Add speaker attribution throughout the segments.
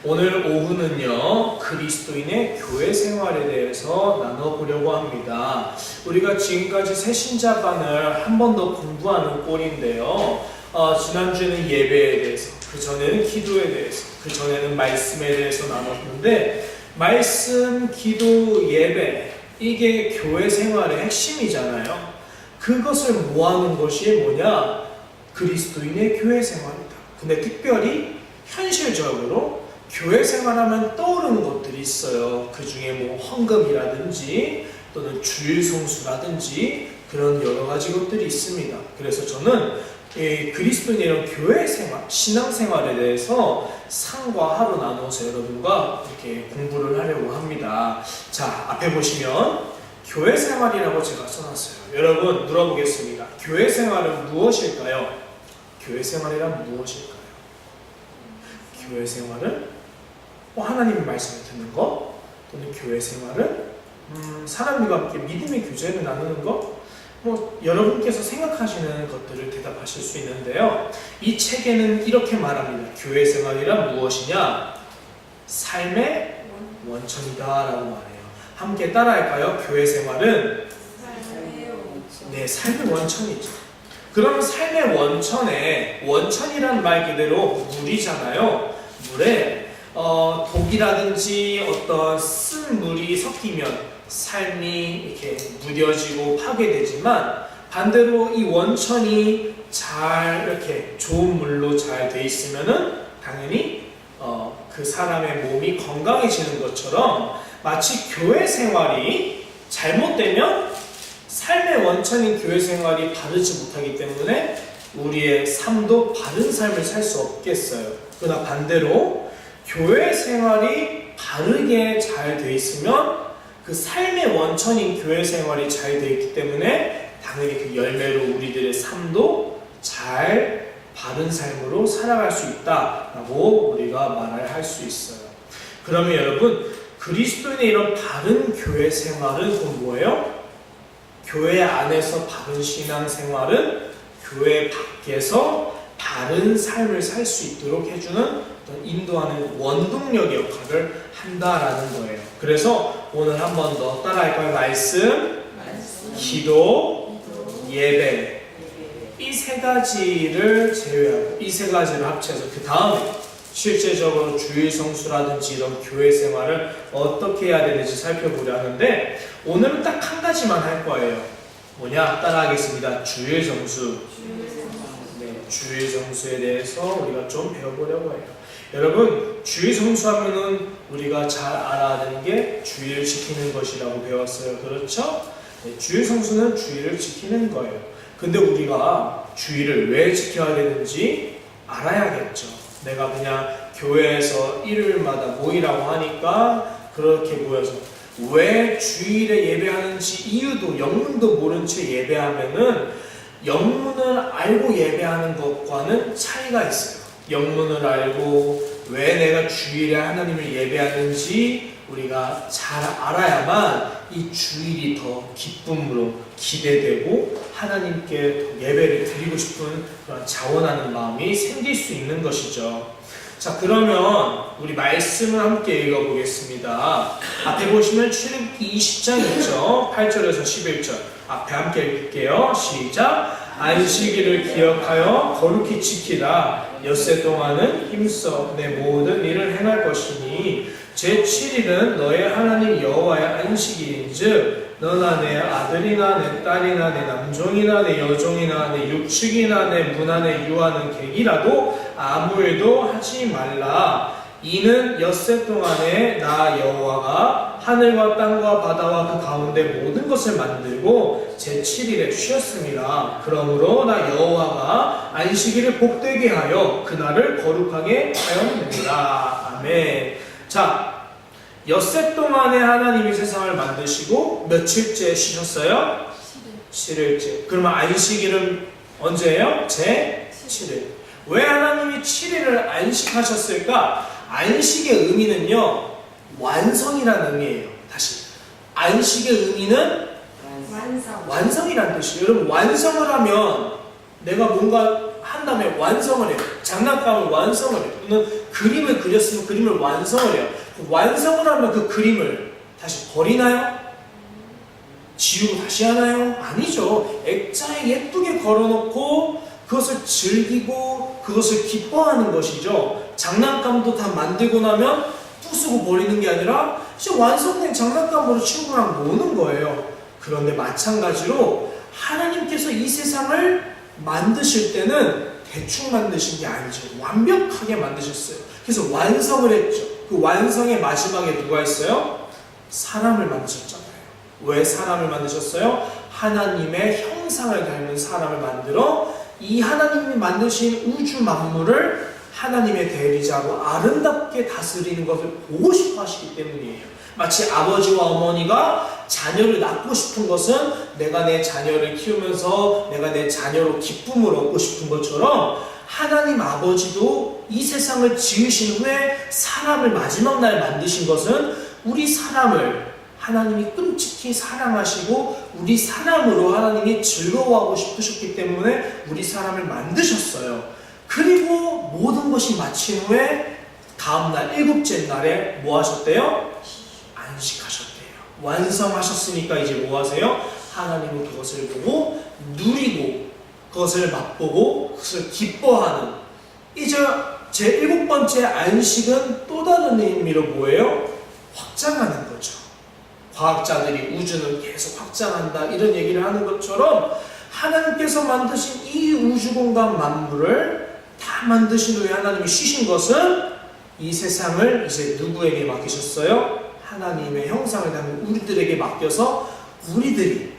Speaker 1: 오늘 오후는요, 그리스도인의 교회 생활에 대해서 나눠보려고 합니다. 우리가 지금까지 새신자반을 한 번 더 공부하는 꼴인데요. 지난주에는 예배에 대해서, 그 전에는 기도에 대해서, 그 전에는 말씀에 대해서 나눴는데, 말씀, 기도, 예배, 이게 교회 생활의 핵심이잖아요. 그것을 모아놓은 것이 뭐냐? 그리스도인의 교회 생활이다. 근데 특별히 현실적으로 교회 생활하면 떠오르는 것들이 있어요. 그 중에 뭐 헌금이라든지 또는 주일 성수라든지 그런 여러 가지 것들이 있습니다. 그래서 저는 그리스도인의 이런 교회 생활, 신앙 생활에 대해서 상과 하로 나눠서 여러분과 이렇게 공부를 하려고 합니다. 자, 앞에 보시면 교회 생활이라고 제가 써놨어요. 여러분 물어보겠습니다. 교회 생활은 무엇일까요? 교회 생활이란 무엇일까요? 교회 생활은 하나님의 말씀을 듣는 것, 또는 교회 생활은 사람들과 함께 믿음의 교제를 나누는 것, 여러분께서 생각하시는 것들을 대답하실 수 있는데요. 이 책에는 이렇게 말합니다. 교회 생활이란 무엇이냐? 삶의 원천이다 라고 말해요. 함께 따라할까요? 교회 생활은 삶의 원천이죠. 그러면 삶의 원천에, 원천이란 말 그대로 물이잖아요. 물에 독이라든지 어떤 쓴 물이 섞이면 삶이 이렇게 무뎌지고 파괴되지만, 반대로 이 원천이 잘 이렇게 좋은 물로 잘 돼 있으면은 당연히 그 사람의 몸이 건강해지는 것처럼, 마치 교회 생활이 잘못되면 삶의 원천인 교회 생활이 바르지 못하기 때문에 우리의 삶도 바른 삶을 살 수 없겠어요. 그러나 반대로 교회 생활이 바르게 잘 돼 있으면 그 삶의 원천인 교회 생활이 잘 돼 있기 때문에 당연히 그 열매로 우리들의 삶도 잘 바른 삶으로 살아갈 수 있다라고 우리가 말을 할 수 있어요. 그러면 여러분, 그리스도인의 이런 바른 교회 생활은 그건 뭐예요? 교회 안에서 바른 신앙 생활은 교회 밖에서 바른 삶을 살 수 있도록 해주는, 인도하는 원동력 역할을 한다라는 거예요. 그래서 오늘 한 번 더 따라할까요? 말씀, 기도, 예배. 이 세 가지를 제외하고, 이 세 가지를 합쳐서 그 다음에 실제적으로 주일 성수라든지 이런 교회 생활을 어떻게 해야 되는지 살펴보려 하는데, 오늘은 딱 한 가지만 할 거예요. 뭐냐? 따라하겠습니다. 주일 성수. 주일 성수에 대해서 우리가 좀 배워보려고 해요. 여러분, 주일 성수하면은 우리가 잘 알아야 되는 게 주일을 지키는 것이라고 배웠어요. 그렇죠? 주일 성수는 주일을 지키는 거예요. 근데 우리가 주일을 왜 지켜야 되는지 알아야겠죠. 내가 그냥 교회에서 일요일마다 모이라고 하니까 그렇게 모여서 왜 주일에 예배하는지 이유도 영문도 모른 채 예배하면은 영문을 알고 예배하는 것과는 차이가 있어요. 영문을 알고 왜 내가 주일에 하나님을 예배하는지 우리가 잘 알아야만 이 주일이 더 기쁨으로 기대되고 하나님께 더 예배를 드리고 싶은 그런 자원하는 마음이 생길 수 있는 것이죠. 자, 그러면 우리 말씀을 함께 읽어보겠습니다. 앞에 보시면 출애굽기 20장 있죠? 8절에서 11절. 앞에 함께 읽을게요. 시작. 안식일을 기억하여 거룩히 지키라. 엿새 동안은 힘써 내 모든 일을 행할 것이니 제7일은 너의 하나님 여호와의 안식일인즉 너나 내 아들이나 내 딸이나 내 남종이나 내 여종이나 내 육축이나 내 문 안에 유하는 객이라도 아무 일도 하지 말라. 이는 엿새 동안에 나 여호와가 하늘과 땅과 바다와 그 가운데 모든 것을 만들고 제7일에 쉬었습니다. 그러므로 나 여호와가 안식일을 복되게 하여 그날을 거룩하게 하였느니라. 아멘. 자, 엿새 동안에 하나님이 세상을 만드시고 며칠째 쉬셨어요? 7일째. 그러면 안식일은 언제예요? 제7일. 왜 하나님이 7일을 안식하셨을까? 안식의 의미는요, 완성이라는 의미예요. 다시, 안식의 의미는 완성이라는 뜻이에요. 여러분, 완성을 하면 내가 뭔가 한 다음에 완성을 해요. 장난감을 완성을 해요. 또는 그림을 그렸으면 그림을 완성을 해요. 완성을 하면 그 그림을 다시 버리나요? 지우고 다시 하나요? 아니죠. 액자에 예쁘게 걸어놓고 그것을 즐기고 그것을 기뻐하는 것이죠. 장난감도 다 만들고 나면 부수고 버리는 게 아니라 이제 완성된 장난감으로 친구랑 노는 거예요. 그런데 마찬가지로 하나님께서 이 세상을 만드실 때는 대충 만드신 게 아니죠. 완벽하게 만드셨어요. 그래서 완성을 했죠. 그 완성의 마지막에 누가 있어요? 사람을 만드셨잖아요. 왜 사람을 만드셨어요? 하나님의 형상을 닮은 사람을 만들어 이 하나님이 만드신 우주 만물을 하나님의 대리자로 아름답게 다스리는 것을 보고 싶어 하시기 때문이에요. 마치 아버지와 어머니가 자녀를 낳고 싶은 것은 내가 내 자녀를 키우면서 내가 내 자녀로 기쁨을 얻고 싶은 것처럼 하나님 아버지도 이 세상을 지으신 후에 사람을 마지막 날 만드신 것은 우리 사람을 하나님이 끔찍히 사랑하시고 우리 사람으로 하나님이 즐거워하고 싶으셨기 때문에 우리 사람을 만드셨어요. 그리고 모든 것이 마친 후에 다음날 일곱째 날에 뭐 하셨대요? 안식하셨대요. 완성하셨으니까 이제 뭐 하세요? 하나님은 그것을 보고 누리고 그것을 맛보고 그것을 기뻐하는 이제 제 일곱 번째 안식은 또 다른 의미로 뭐예요? 확장하는 거죠. 과학자들이 우주는 계속 확장한다 이런 얘기를 하는 것처럼 하나님께서 만드신 이 우주공간 만물을 다 만드신 후에 하나님이 쉬신 것은 이 세상을 이제 누구에게 맡기셨어요? 하나님의 형상을 담은 우리들에게 맡겨서 우리들이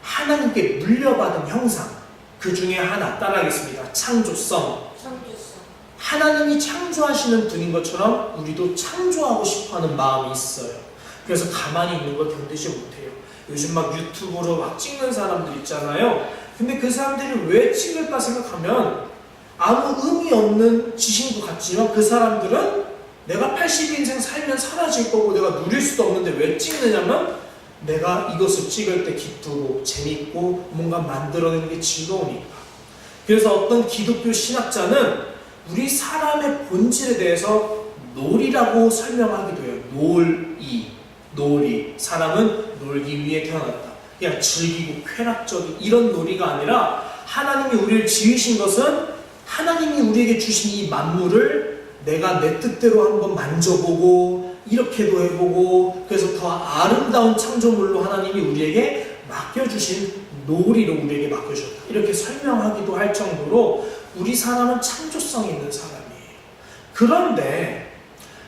Speaker 1: 하나님께 물려받은 형상 그 중에 하나 따라하겠습니다. 창조성. 하나님이 창조하시는 분인 것처럼 우리도 창조하고 싶어하는 마음이 있어요. 그래서 가만히 있는 걸 견디지 못해요. 요즘 막 유튜브로 막 찍는 사람들 있잖아요. 근데 그 사람들이 왜 찍을까 생각하면 아무 의미 없는 짓인 것 같지만 그 사람들은 내가 80인생 살면 사라질 거고 내가 누릴 수도 없는데 왜 찍느냐면 내가 이것을 찍을 때 기쁘고 재밌고 뭔가 만들어내는 게 즐거우니까. 그래서 어떤 기독교 신학자는 우리 사람의 본질에 대해서 놀이라고 설명하기도 해요. 놀이. 사람은 놀기 위해 태어났다. 그냥 즐기고 쾌락적인 이런 놀이가 아니라 하나님이 우리를 지으신 것은 하나님이 우리에게 주신 이 만물을 내가 내 뜻대로 한번 만져보고 이렇게도 해보고 그래서 더 아름다운 창조물로 하나님이 우리에게 맡겨주신 놀이로 우리에게 맡겨주셨다. 이렇게 설명하기도 할 정도로 우리 사람은 창조성이 있는 사람이에요. 그런데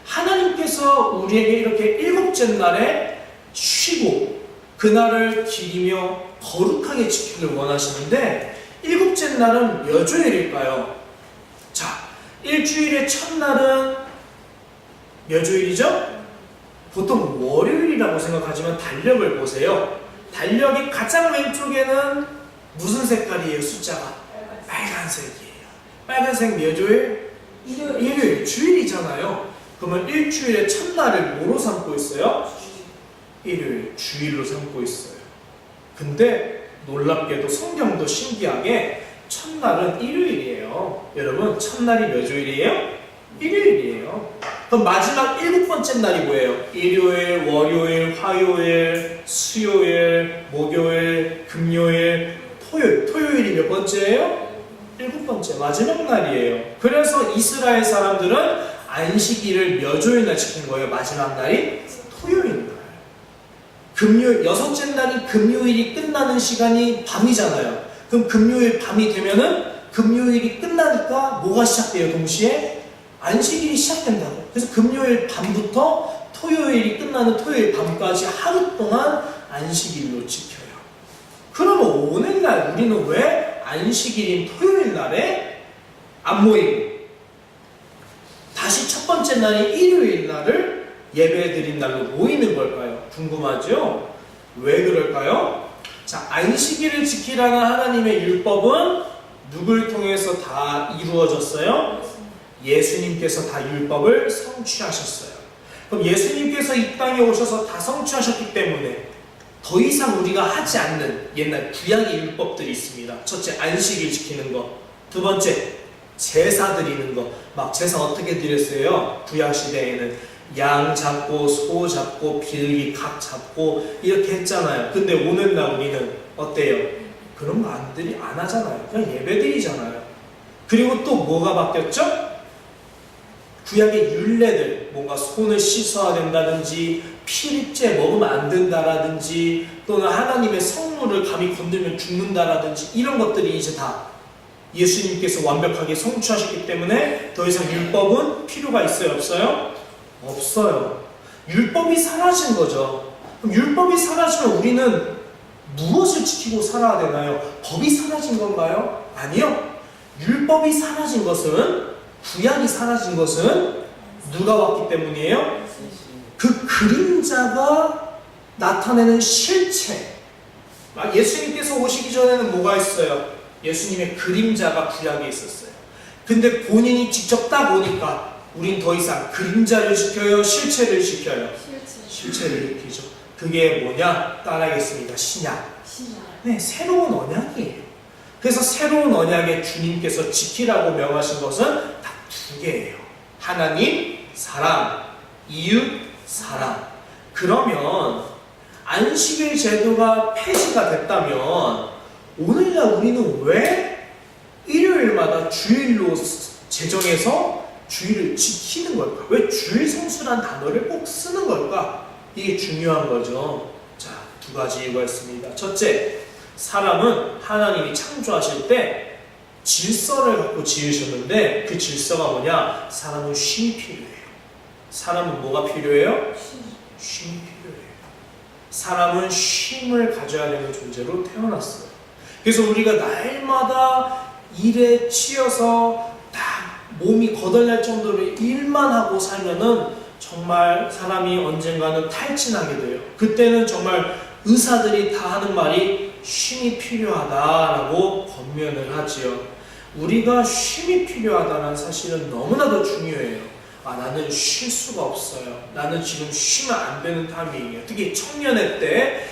Speaker 1: 하나님께서 우리에게 이렇게 일곱째 날에 쉬고 그날을 기리며 거룩하게 지키길 원하시는데 일곱째 날은 몇 요일일까요? 자, 일주일의 첫날은 몇 요일이죠? 보통 월요일이라고 생각하지만 달력을 보세요. 달력이 가장 왼쪽에는 무슨 색깔이에요? 숫자가? 빨간색이에요. 빨간색 몇 요일? 일요일. 주일이잖아요. 그러면 일주일의 첫날을 뭐로 삼고 있어요? 일요일, 주일로 삼고 있어요. 근데 놀랍게도 성경도 신기하게 첫날은 일요일이에요. 여러분, 첫날이 몇 요일이에요? 일요일이에요. 그럼 마지막 일곱 번째 날이 뭐예요? 일요일, 월요일, 화요일, 수요일, 목요일, 금요일, 토요일. 토요일이 몇 번째예요? 일곱 번째, 마지막 날이에요. 그래서 이스라엘 사람들은 안식일을 몇 요일날 지킨 거예요? 마지막 날이 토요일 날. 금요일, 여섯째 날이 금요일이 끝나는 시간이 밤이잖아요. 그럼 금요일 밤이 되면은 금요일이 끝나니까 뭐가 시작돼요? 동시에 안식일이 시작된다고. 그래서 금요일 밤부터 토요일이 끝나는 토요일 밤까지 하루 동안 안식일로 지켜요. 그러면 오늘날 우리는 왜 안식일인 토요일 날에 안 모이고 다시 첫 번째 날인 일요일 날을 예배드린 날로 모이는 걸까요? 궁금하죠? 왜 그럴까요? 자, 안식일을 지키라는 하나님의 율법은 누굴 통해서 다 이루어졌어요? 예수님께서 다 율법을 성취하셨어요. 그럼 예수님께서 이 땅에 오셔서 다 성취하셨기 때문에 더 이상 우리가 하지 않는 옛날 구약의 율법들이 있습니다. 첫째, 안식일 지키는 것. 두 번째, 제사 드리는 거. 막 제사 어떻게 드렸어요? 구약 시대에는 양 잡고 소 잡고 비둘기 각 잡고 이렇게 했잖아요. 근데 오늘날 우리는 어때요? 그런 거 안 하잖아요. 그냥 예배 드리잖아요. 그리고 또 뭐가 바뀌었죠? 구약의 율례들, 뭔가 손을 씻어야 된다든지 피립제 먹으면 안 된다라든지 또는 하나님의 성물을 감히 건들면 죽는다라든지 이런 것들이 이제 다 예수님께서 완벽하게 성취하셨기 때문에 더 이상 율법은 필요가 있어요? 없어요? 없어요. 율법이 사라진 거죠. 그럼 율법이 사라지면 우리는 무엇을 지키고 살아야 되나요? 법이 사라진 건가요? 아니요. 율법이 사라진 것은, 구약이 사라진 것은 누가 왔기 때문이에요? 그 그림자가 나타내는 실체. 예수님께서 오시기 전에는 뭐가 있어요? 예수님의 그림자가 구약에 있었어요. 근데 본인이 직접 딱 오니까 우린 더 이상 그림자를 지켜요? 실체를 지켜요? 실체를 지키죠. 그게 뭐냐? 따라하겠습니다. 신약. 네, 새로운 언약이에요. 그래서 새로운 언약에 주님께서 지키라고 명하신 것은 딱 두 개예요. 하나님, 사랑, 이웃, 사랑. 그러면 안식일 제도가 폐지가 됐다면 오늘날 우리는 왜 일요일마다 주일로 제정해서 주일을 지키는 걸까? 왜 주일 성수란 단어를 꼭 쓰는 걸까? 이게 중요한 거죠. 자, 두 가지 이유가 있습니다. 첫째, 사람은 하나님이 창조하실 때 질서를 갖고 지으셨는데 그 질서가 뭐냐? 사람은 쉼이 필요해요. 사람은 뭐가 필요해요? 쉼이 필요해요. 사람은 쉼을 가져야 되는 존재로 태어났어요. 그래서 우리가 날마다 일에 치여서 딱 몸이 거덜날 정도로 일만 하고 살면은 정말 사람이 언젠가는 탈진하게 돼요. 그때는 정말 의사들이 다 하는 말이 쉼이 필요하다라고 권면을 하지요. 우리가 쉼이 필요하다는 사실은 너무나도 중요해요. 나는 쉴 수가 없어요. 나는 지금 쉬면 안 되는 타이밍이에요. 특히 청년회 때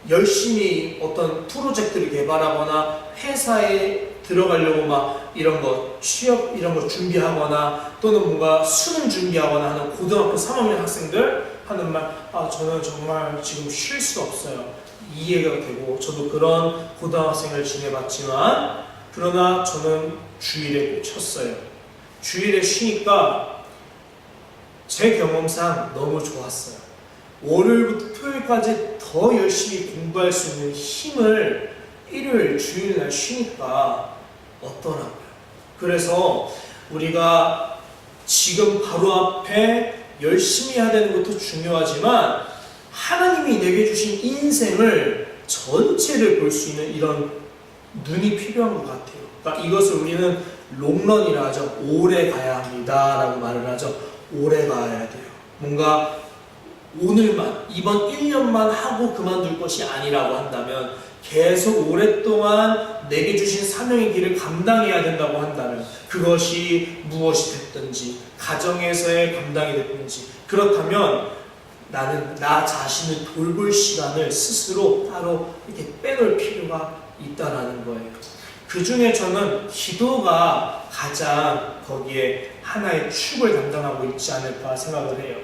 Speaker 1: 열심히 어떤 프로젝트를 개발하거나 회사에 들어가려고 막 이런 거 취업 이런 거 준비하거나 또는 뭔가 수능 준비하거나 하는 고등학교 3학년 학생들 하는 말, 저는 정말 지금 쉴 수 없어요. 이해가 되고 저도 그런 고등학생을 지내봤지만 그러나 저는 주일에 꽂혔어요. 주일에 쉬니까 제 경험상 너무 좋았어요. 월요일부터 토요일까지 더 열심히 공부할 수 있는 힘을 일요일, 주일날 쉬니까 얻더라고요. 그래서 우리가 지금 바로 앞에 열심히 해야 되는 것도 중요하지만 하나님이 내게 주신 인생을 전체를 볼 수 있는 이런 눈이 필요한 것 같아요. 그러니까 이것을 우리는 롱런이라 하죠. 오래 가야 합니다 라고 말을 하죠. 오래 가야 돼요. 뭔가 오늘만, 이번 1년만 하고 그만둘 것이 아니라고 한다면 계속 오랫동안 내게 주신 사명의 길을 감당해야 된다고 한다면 그것이 무엇이 됐든지 가정에서의 감당이 됐든지 그렇다면 나는 나 자신을 돌볼 시간을 스스로 따로 이렇게 빼놓을 필요가 있다라는 거예요. 그 중에 저는 기도가 가장 거기에 하나의 축을 담당하고 있지 않을까 생각을 해요.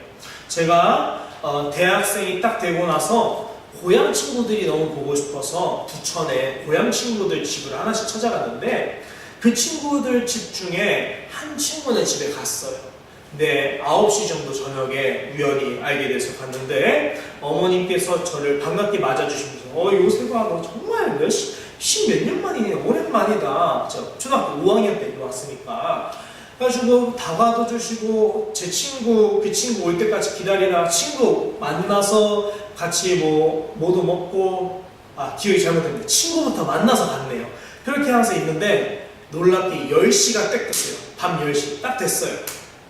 Speaker 1: 제가 대학생이 딱 되고 나서 고향 친구들이 너무 보고 싶어서 부천에 고향 친구들 집을 하나씩 찾아갔는데 그 친구들 집 중에 한 친구네 집에 갔어요. 근데 9시 정도 저녁에 우연히 알게 돼서 갔는데 어머님께서 저를 반갑게 맞아주시면서 요새가 너 정말 몇 년 만이네, 오랜만이다. 저 초등학교 5학년 때 왔으니까 그래가지고 다가도 주시고 제 친구 그 친구 올 때까지 기다리다가 친구 만나서 같이 뭐도 먹고 기억이 잘못됐는데 친구부터 만나서 갔네요. 그렇게 하면서 있는데 놀랍게 10시가 딱 됐어요. 밤 10시 딱 됐어요.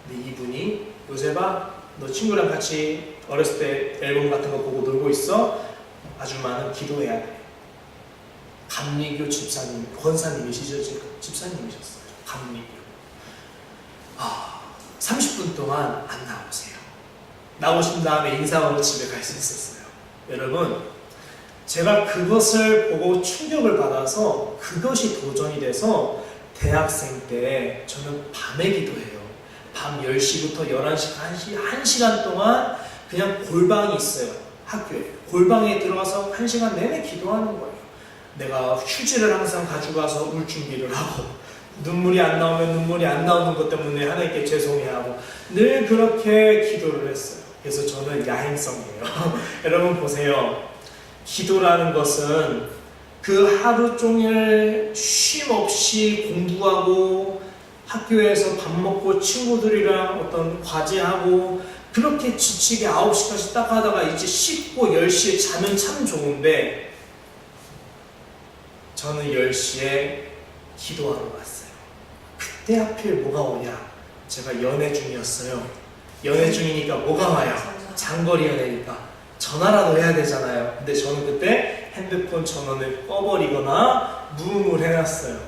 Speaker 1: 근데 이분이 요새봐 너 친구랑 같이 어렸을 때 앨범 같은 거 보고 놀고 있어. 아줌마는 기도해야 돼. 감리교 집사님, 권사님이시죠? 집사님이셨어요. 감리교. 30분 동안 안 나오세요. 나오신 다음에 인사하고 집에 갈 수 있었어요. 여러분, 제가 그것을 보고 충격을 받아서 그것이 도전이 돼서 대학생 때 저는 밤에 기도해요. 밤 10시부터 11시, 1시간 동안 그냥 골방이 있어요. 학교에. 골방에 들어가서 1시간 내내 기도하는 거예요. 내가 휴지를 항상 가져가서 울 준비를 하고 눈물이 안 나오면 눈물이 안 나오는 것 때문에 하나님께 죄송해하고 늘 그렇게 기도를 했어요. 그래서 저는 야행성이에요. 여러분 보세요. 기도라는 것은 그 하루 종일 쉼 없이 공부하고 학교에서 밥 먹고 친구들이랑 어떤 과제하고 그렇게 지치게 9시까지 딱 하다가 이제 씻고 10시에 자면 참 좋은데 저는 10시에 기도하러 갔어요. 그때 하필 뭐가 오냐? 제가 연애 중이었어요. 연애 중이니까 뭐가 와요? 장거리 연애니까 전화라도 해야 되잖아요. 근데 저는 그때 핸드폰 전원을 꺼버리거나 무음을 해놨어요.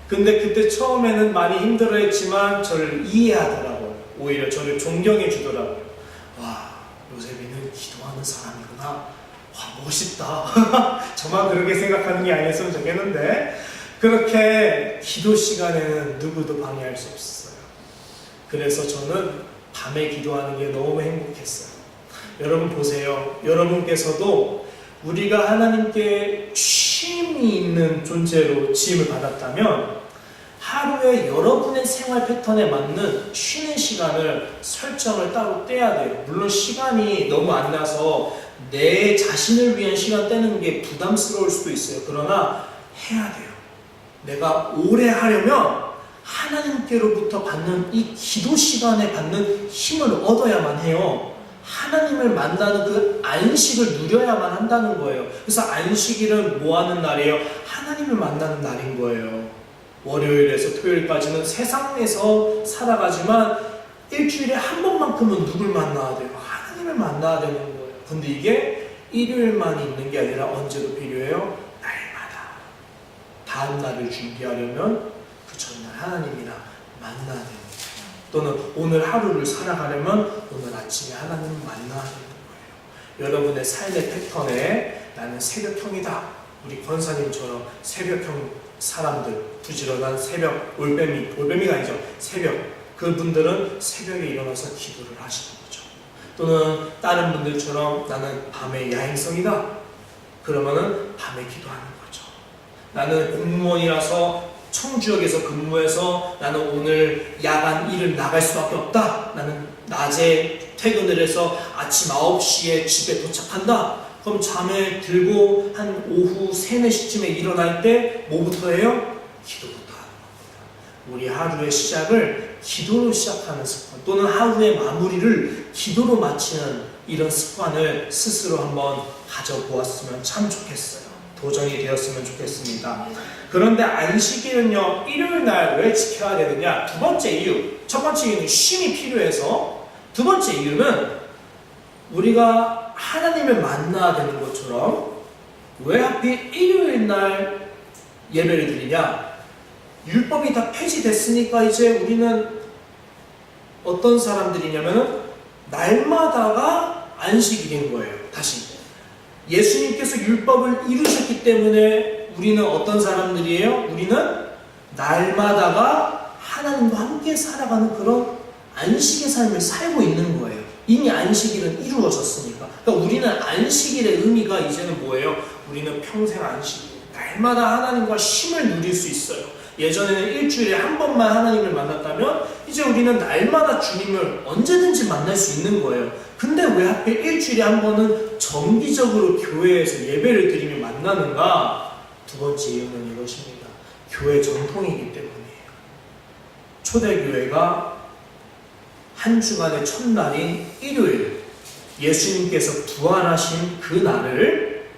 Speaker 1: 근데 그때 처음에는 많이 힘들어했지만 저를 이해하더라고요. 오히려 저를 존경해 주더라고요. 와, 요셉이는 기도하는 사람이구나. 와, 멋있다. 저만 그렇게 생각하는 게 아니었으면 좋겠는데 그렇게 기도 시간에는 누구도 방해할 수 없었어요. 그래서 저는 밤에 기도하는 게 너무 행복했어요. 여러분 보세요. 여러분께서도 우리가 하나님께 쉼이 있는 존재로 지음을 받았다면 하루에 여러분의 생활 패턴에 맞는 쉬는 시간을 설정을 따로 떼야 돼요. 물론 시간이 너무 안 나서 내 자신을 위한 시간 떼는 게 부담스러울 수도 있어요. 그러나 해야 돼요. 내가 오래 하려면 하나님께로부터 받는 이 기도 시간에 받는 힘을 얻어야만 해요. 하나님을 만나는 그 안식을 누려야만 한다는 거예요. 그래서 안식일은 뭐 하는 날이에요? 하나님을 만나는 날인 거예요. 월요일에서 토요일까지는 세상에서 살아가지만 일주일에 한 번만큼은 누굴 만나야 돼요? 하나님을 만나야 되는 거예요. 근데 이게 일요일만 있는 게 아니라 언제도 필요해요? 날마다. 다음 날을 준비하려면 그 전날 하나님이랑 만나야 되는 거예요. 또는 오늘 하루를 살아가려면 오늘 아침에 하나님을 만나야 되는 거예요. 여러분의 삶의 패턴에 나는 새벽형이다. 우리 권사님처럼 새벽형 사람들, 부지런한 새벽, 올빼미가 아니죠. 새벽. 그분들은 새벽에 일어나서 기도를 하시는 거죠. 또는 다른 분들처럼 나는 밤에 야행성이다. 그러면은 밤에 기도하는 거죠. 나는 공무원이라서 청주역에서 근무해서 나는 오늘 야간 일을 나갈 수밖에 없다. 나는 낮에 퇴근을 해서 아침 9시에 집에 도착한다. 그럼 잠에 들고 한 오후 3, 4시쯤에 일어날 때 뭐부터 해요? 기도부터 하는 겁니다. 우리 하루의 시작을 기도로 시작하는 습관 또는 하루의 마무리를 기도로 마치는 이런 습관을 스스로 한번 가져보았으면 참 좋겠어요. 도전이 되었으면 좋겠습니다. 그런데 안식일은요, 일요일 날 왜 지켜야 되느냐? 두 번째 이유. 첫 번째 이유는 쉼이 필요해서, 두 번째 이유는 우리가 하나님을 만나야 되는 것처럼 왜 하필 일요일 날 예배를 드리냐? 율법이 다 폐지됐으니까 이제 우리는 어떤 사람들이냐면은 날마다가 안식일인 거예요. 다시. 예수님께서 율법을 이루셨기 때문에 우리는 어떤 사람들이에요? 우리는 날마다가 하나님과 함께 살아가는 그런 안식의 삶을 살고 있는 거예요. 이미 안식일은 이루어졌으니까. 그러니까 우리는 안식일의 의미가 이제는 뭐예요? 우리는 평생 안식일. 날마다 하나님과 쉼을 누릴 수 있어요. 예전에는 일주일에 한 번만 하나님을 만났다면 이제 우리는 날마다 주님을 언제든지 만날 수 있는 거예요. 근데 왜 하필 일주일에 한 번은 정기적으로 교회에서 예배를 드리며 만나는가? 두 번째 이유는 이것입니다. 교회 전통이기 때문이에요. 초대교회가 한 주간의 첫날인 일요일, 예수님께서 부활하신 그 날을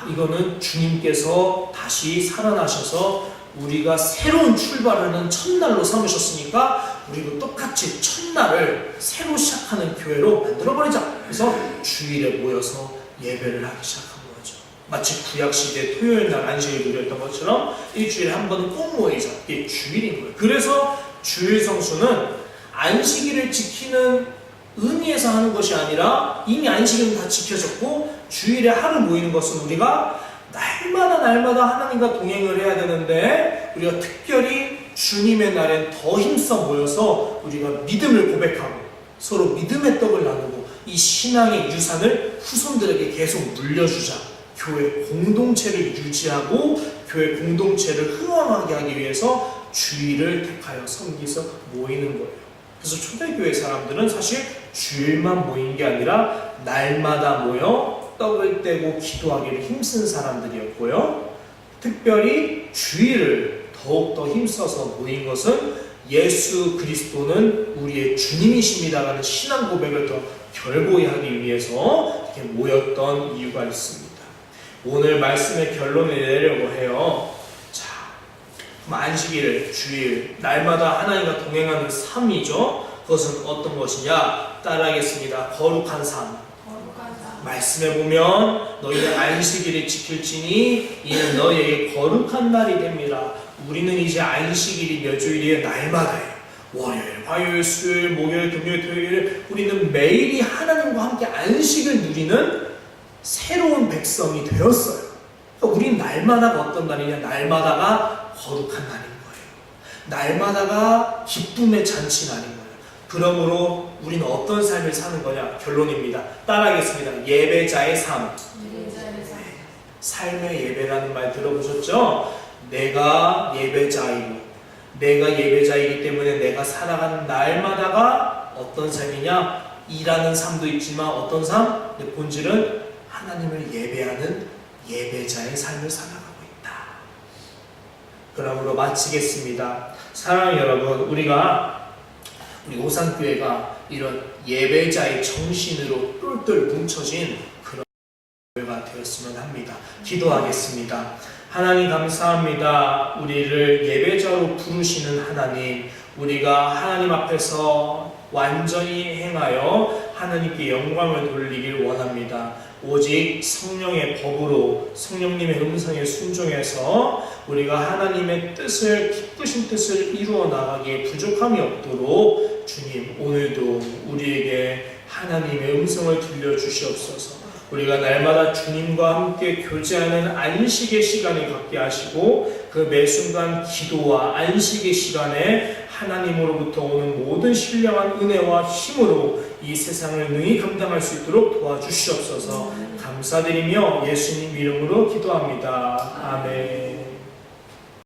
Speaker 1: 이거는 주님께서 다시 살아나셔서 우리가 새로운 출발하는 첫날로 삼으셨으니까 우리도 똑같이 첫날을 새로 시작하는 교회로 만들어버리자. 그래서 주일에 모여서 예배를 하기 시작한 거죠. 마치 구약시대 토요일 날 안식을 누렸던 것처럼 일주일에 한 번은 꼭 모이자. 이게 주일인 거예요. 그래서 주일 성수는 안식일을 지키는 의미에서 하는 것이 아니라 이미 안식일은 다 지켜졌고 주일에 하루 모이는 것은 우리가 날마다 하나님과 동행을 해야 되는데 우리가 특별히 주님의 날엔 더 힘써 모여서 우리가 믿음을 고백하고 서로 믿음의 떡을 나누고 이 신앙의 유산을 후손들에게 계속 물려주자. 교회 공동체를 유지하고 교회 공동체를 흥왕하게 하기 위해서 주일을 택하여 섬기서 모이는 거예요. 그래서 초대교회 사람들은 사실 주일만 모인 게 아니라 날마다 모여 떡을 떼고 기도하기를 힘쓴 사람들이었고요. 특별히 주일을 더욱더 힘써서 모인 것은 예수 그리스도는 우리의 주님이십니다라는 신앙 고백을 더 결고히 하기 위해서 이렇게 모였던 이유가 있습니다. 오늘 말씀의 결론을 내려고 해요. 자, 안식일, 주일, 날마다 하나님과 동행하는 삶이죠. 그것은 어떤 것이냐? 따라하겠습니다. 거룩한 삶. 말씀에 보면 너희는 안식일을 지킬지니 이는 너희에게 거룩한 날이 됩니다. 우리는 이제 안식일이 몇 주일이에요? 날마다예요. 월요일, 화요일, 수요일, 목요일, 금요일, 토요일 우리는 매일이 하나님과 함께 안식을 누리는 새로운 백성이 되었어요. 그러니까 우리는 날마다가 어떤 날이냐? 날마다가 거룩한 날인 거예요. 날마다가 기쁨의 잔치 날인 거예요. 그러므로 우리는 어떤 삶을 사는 거냐? 결론입니다. 따라하겠습니다. 예배자의 삶. 삶의 예배라는 말 들어보셨죠? 내가 예배자이고 내가 예배자이기 때문에 내가 살아가는 날마다가 어떤 삶이냐? 일하는 삶도 있지만 어떤 삶? 내 본질은 하나님을 예배하는 예배자의 삶을 살아가고 있다. 그러므로 마치겠습니다. 사랑하는 여러분, 우리 오산교회가 이런 예배자의 정신으로 똘똘 뭉쳐진 그런 교회가 되었으면 합니다. 기도하겠습니다. 하나님 감사합니다. 우리를 예배자로 부르시는 하나님, 우리가 하나님 앞에서 완전히 행하여 하나님께 영광을 돌리길 원합니다. 오직 성령의 법으로 성령님의 음성에 순종해서 우리가 하나님의 뜻을 기쁘신 뜻을 이루어 나가기에 부족함이 없도록 주님 오늘도 우리에게 하나님의 음성을 들려주시옵소서. 우리가 날마다 주님과 함께 교제하는 안식의 시간을 갖게 하시고 그 매 순간 기도와 안식의 시간에 하나님으로부터 오는 모든 신령한 은혜와 힘으로 이 세상을 능히 감당할 수 있도록 도와주시옵소서. 감사드리며 예수님 이름으로 기도합니다. 아멘.